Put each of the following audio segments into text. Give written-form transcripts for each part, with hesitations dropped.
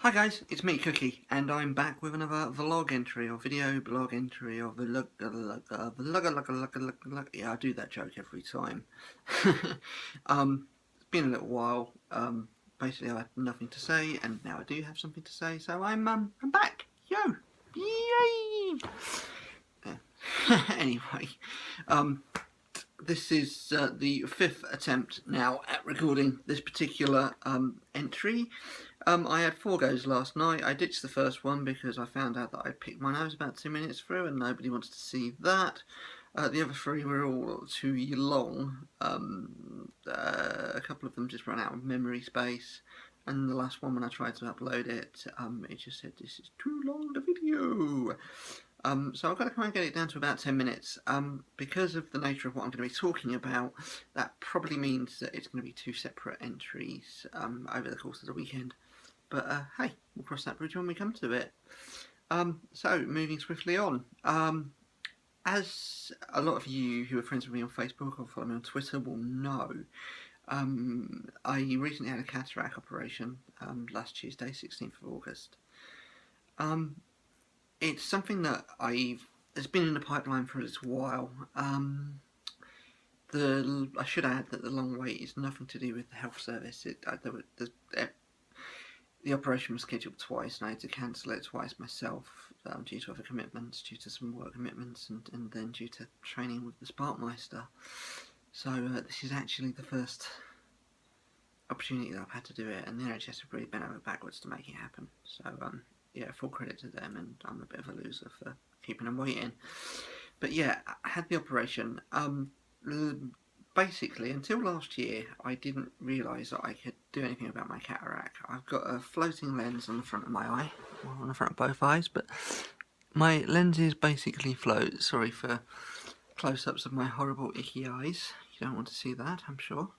Hi guys, it's me Cookie, and I'm back with another vlog entry, or video blog entry, or vlog, yeah, I do that joke every time. It's been a little while, basically I had nothing to say, and now I do have something to say, so I'm back, yo, yay! Anyway, this is the fifth attempt now at recording this particular entry. I had 4 goes last night. I ditched the first one because I found out that I picked my nose about 2 minutes through and nobody wanted to see that. The other 3 were all too long. A couple of them just ran out of memory space. And the last one, when I tried to upload it, it just said, "This is too long a video." So I've got to kind of get it down to about 10 minutes. Because of the nature of what I'm going to be talking about, that probably means that it's going to be 2 separate entries over the course of the weekend. But hey, we'll cross that bridge when we come to it. So, moving swiftly on. As a lot of you who are friends with me on Facebook or follow me on Twitter will know, I recently had a cataract operation last Tuesday, 16th of August. It's something that it's been in the pipeline for a little while. I should add that the long wait is nothing to do with the health service. The operation was scheduled twice, and I had to cancel it twice myself due to other commitments, due to some work commitments, and then due to training with the Sparkmeister. So this is actually the first opportunity that I've had to do it, and the NHS have really bent over backwards to make it happen. So yeah, full credit to them, and I'm a bit of a loser for keeping them waiting. But yeah, I had the operation. Basically, until last year, I didn't realise that I could do anything about my cataract. I've got a floating lens on the front of my eye, well, on the front of both eyes, but my lenses basically float. Sorry for close-ups of my horrible, icky eyes. You don't want to see that, I'm sure.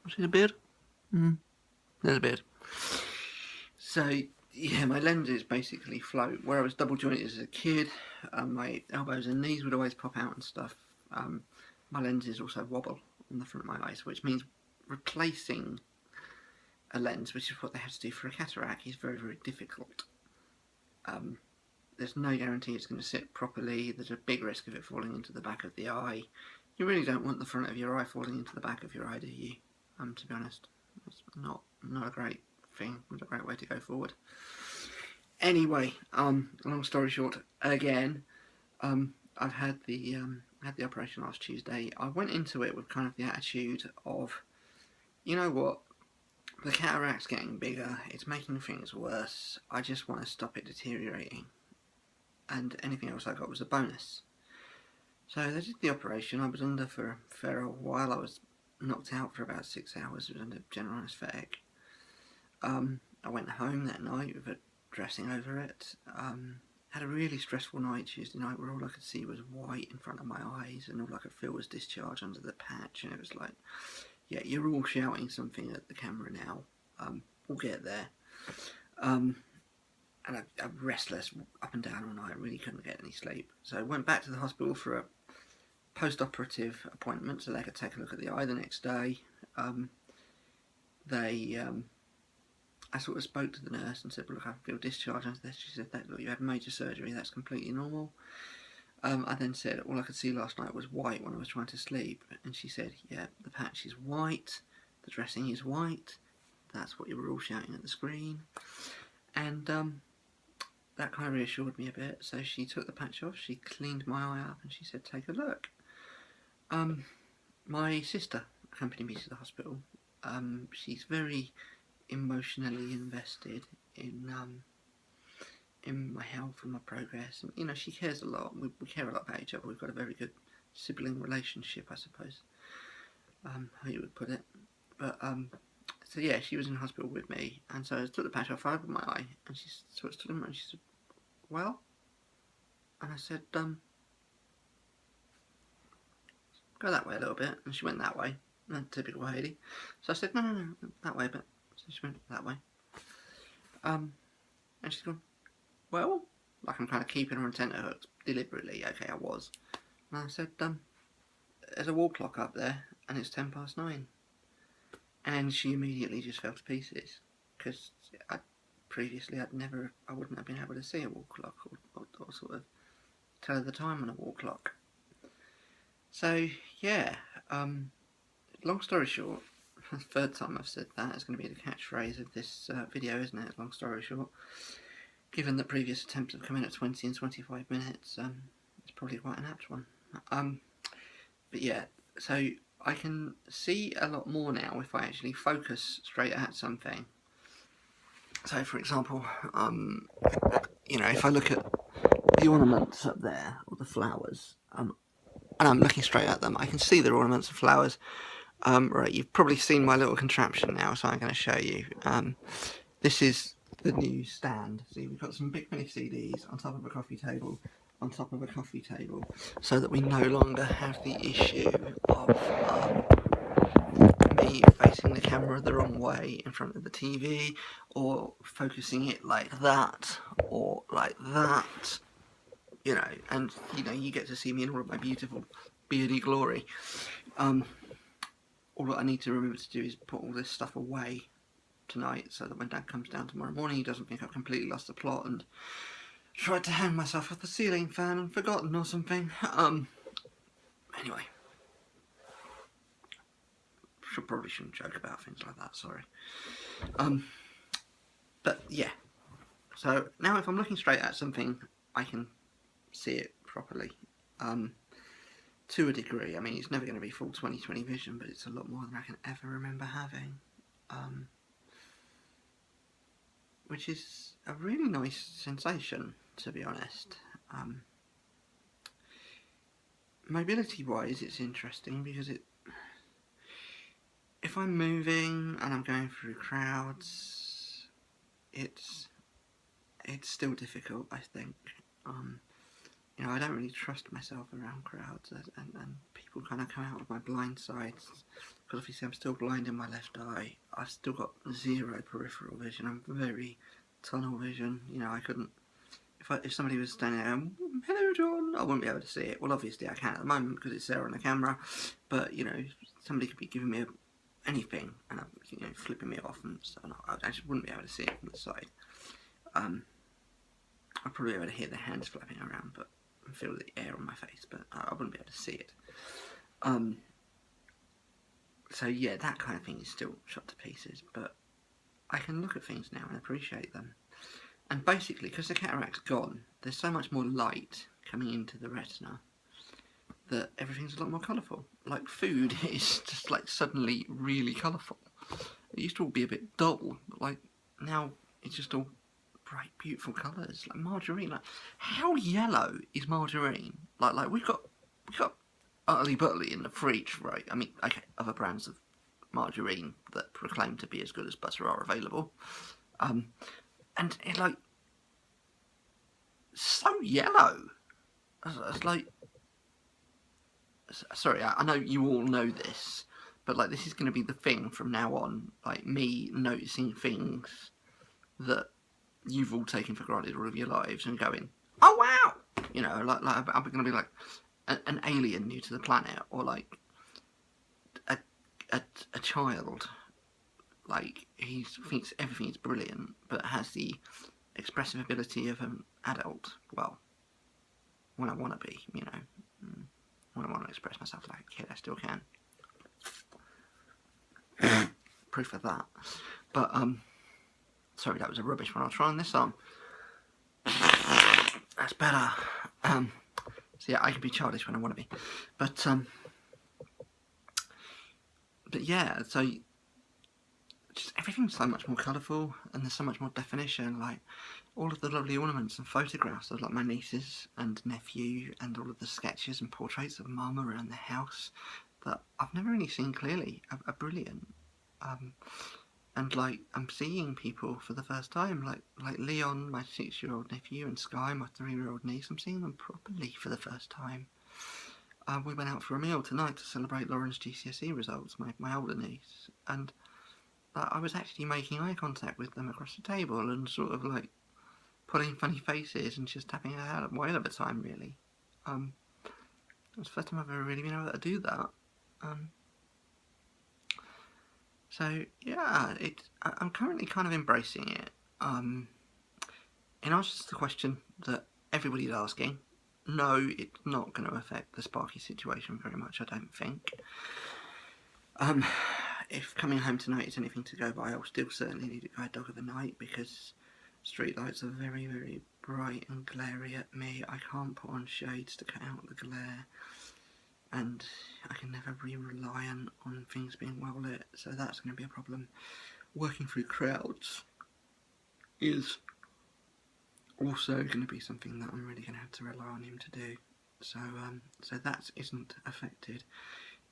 See the beard? There's a beard. So, yeah, my lenses basically float. Where I was double jointed as a kid, my elbows and knees would always pop out and stuff. My lenses also wobble on the front of my eyes, which means replacing a lens, which is what they have to do for a cataract, is very, very difficult. There's no guarantee it's going to sit properly. There's a big risk of it falling into the back of the eye. You really don't want the front of your eye falling into the back of your eye, do you? To be honest, it's not a great thing, not a great way to go forward. Anyway, long story short, again, I've had the operation last Tuesday. I went into it with kind of the attitude of, you know what, the cataract's getting bigger, it's making things worse, I just want to stop it deteriorating, and anything else I got was a bonus. So they did the operation. I was under for a fair old while. I was knocked out for about 6 hours. It was under general anaesthetic. I went home that night with a dressing over it. Had a really stressful night Tuesday night where all I could see was white in front of my eyes and all I could feel was discharge under the patch, and it was like, yeah, you're all shouting something at the camera now. We'll get there. And I'm restless up and down all night. I really couldn't get any sleep. So I went back to the hospital for a post-operative appointment so they could take a look at the eye the next day. I sort of spoke to the nurse and said, well, look, I feel discharged under this. She said, look, you had major surgery, that's completely normal. I then said, all I could see last night was white when I was trying to sleep. And she said, yeah, the patch is white, the dressing is white, that's what you were all shouting at the screen. And that kind of reassured me a bit. So she took the patch off, she cleaned my eye up, and she said, take a look. My sister accompanied me to the hospital. She's very emotionally invested in my health and my progress, and you know, she cares a lot. We care a lot about each other. We've got a very good sibling relationship, I suppose, how you would put it. But so yeah, she was in hospital with me, and so I took the patch off over my eye, and she sort of stood in and she said, well, and I said, go that way a little bit, and she went that way, typical Hayley. So I said, no, that way a bit. So she went that way. And she's gone, well, like I'm kind of keeping her antenna hooked deliberately. Okay, I was. And I said, there's a wall clock up there, and it's 9:10. And she immediately just fell to pieces, because previously I wouldn't have been able to see a wall clock or sort of tell the time on a wall clock. So yeah, long story short, the third time I've said that, it's going to be the catchphrase of this video, isn't it? Long story short, given that previous attempts have come in at 20 and 25 minutes, it's probably quite an apt one. But yeah, so I can see a lot more now if I actually focus straight at something. So for example, if I look at the ornaments up there, or the flowers, and I'm looking straight at them, I can see the ornaments and flowers. Right, you've probably seen my little contraption now, so I'm going to show you. This is the new stand. See, we've got some big mini CDs on top of a coffee table, so that we no longer have the issue of me facing the camera the wrong way in front of the TV, or focusing it like that, or like that, and you get to see me in all of my beautiful beardy glory. All I need to remember to do is put all this stuff away tonight, so that when Dad comes down tomorrow morning, he doesn't think I've completely lost the plot and tried to hang myself off the ceiling fan and forgotten or something. Anyway, probably shouldn't joke about things like that, sorry. But yeah, so now if I'm looking straight at something, I can see it properly. To a degree. I mean, it's never going to be full 20/20 vision, but it's a lot more than I can ever remember having. Which is a really nice sensation, to be honest. Mobility-wise, it's interesting because if I'm moving and I'm going through crowds, it's still difficult, I think. I don't really trust myself around crowds, and people kind of come out of my blind sides, because obviously I'm still blind in my left eye. I've still got zero peripheral vision. I'm very tunnel vision. I couldn't, if somebody was standing there and, hello John, I wouldn't be able to see it. Well, obviously I can at the moment because it's there on the camera, but somebody could be giving me anything and flipping me off and stuff, and I just wouldn't be able to see it from the side. I'd probably be able to hear the hands flapping around, but feel the air on my face, but I wouldn't be able to see it. So yeah, that kind of thing is still shot to pieces, but I can look at things now and appreciate them. And basically, because the cataract's gone, there's so much more light coming into the retina that everything's a lot more colourful. Like food is just like suddenly really colourful. It used to all be a bit dull, but like now it's just all bright, beautiful colours, like margarine. Like, how yellow is margarine? Like we've got Utterly Butterly in the fridge, right? I mean, okay, other brands of margarine that proclaim to be as good as butter are available, and it's like so yellow. It's like, sorry, I know you all know this, but like this is going to be the thing from now on. Like me noticing things that you've all taken for granted all of your lives and going, oh wow, like I'm going to be like an alien new to the planet, or like a child, like he thinks everything is brilliant but has the expressive ability of an adult. Well, when I want to be, when I want to express myself like a kid, I still can. Proof of that. But sorry, that was a rubbish one. I'll try on this on. That's better. So yeah, I can be childish when I want to be. But yeah, so just everything's so much more colourful, and there's so much more definition. Like all of the lovely ornaments and photographs of like my nieces and nephew, and all of the sketches and portraits of Mum around the house that I've never really seen clearly are brilliant. And like I'm seeing people for the first time, like Leon, my 6-year-old nephew, and Sky, my 3-year-old niece. I'm seeing them properly for the first time. We went out for a meal tonight to celebrate Lauren's GCSE results, my older niece, and I was actually making eye contact with them across the table and sort of like putting funny faces and just tapping her head a while at a time, really. It was the first time I've ever really been able to do that. So yeah, I'm currently kind of embracing it. In answer to the question that everybody's asking, no, it's not going to affect the Sparky situation very much, I don't think. If coming home tonight is anything to go by, I'll still certainly need a guide dog of the night, because street lights are very, very bright and glary at me. I can't put on shades to cut out the glare, and I can never be reliant on things being well lit, so that's going to be a problem. Working through crowds is also going to be something that I'm really going to have to rely on him to do. So that isn't affected.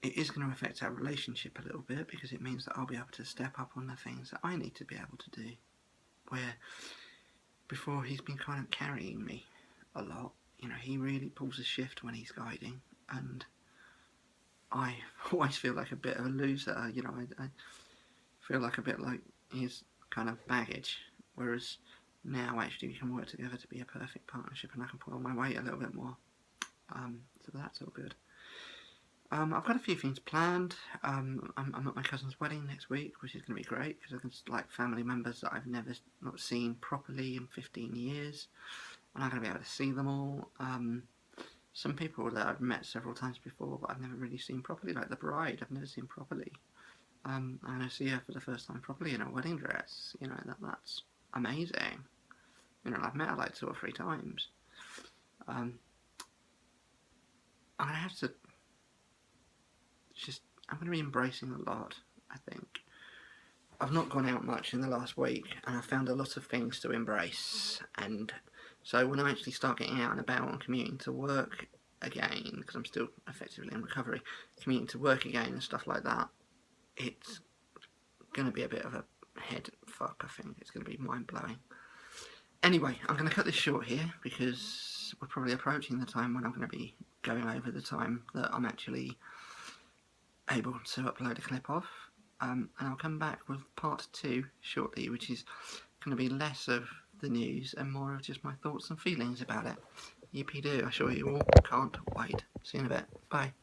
It is going to affect our relationship a little bit, because it means that I'll be able to step up on the things that I need to be able to do, where before he's been kind of carrying me a lot. You know, he really pulls a shift when he's guiding, and I always feel like a bit of a loser. You know, I feel like a bit like his kind of baggage, whereas now actually we can work together to be a perfect partnership, and I can put on my weight a little bit more. So that's all good. I've got a few things planned. I'm at my cousin's wedding next week, which is going to be great, because I can like family members that I've never not seen properly in 15 years, and I'm going to be able to see them all. Some people that I've met several times before, but I've never really seen properly, like the bride, I've never seen properly. And I see her for the first time properly in a wedding dress. You know, that's amazing. You know, I've met her like 2 or 3 times. I'm going to have to I'm going to be embracing a lot, I think. I've not gone out much in the last week, and I've found a lot of things to embrace, and so when I actually start getting out and about and commuting to work again, because I'm still effectively in recovery, commuting to work again and stuff like that, it's going to be a bit of a head fuck, I think. It's going to be mind-blowing. Anyway, I'm going to cut this short here, because we're probably approaching the time when I'm going to be going over the time that I'm actually able to upload a clip of, and I'll come back with part 2 shortly, which is going to be less of the news and more of just my thoughts and feelings about it. Yippee-doo, I assure you all, can't wait. See you in a bit. Bye.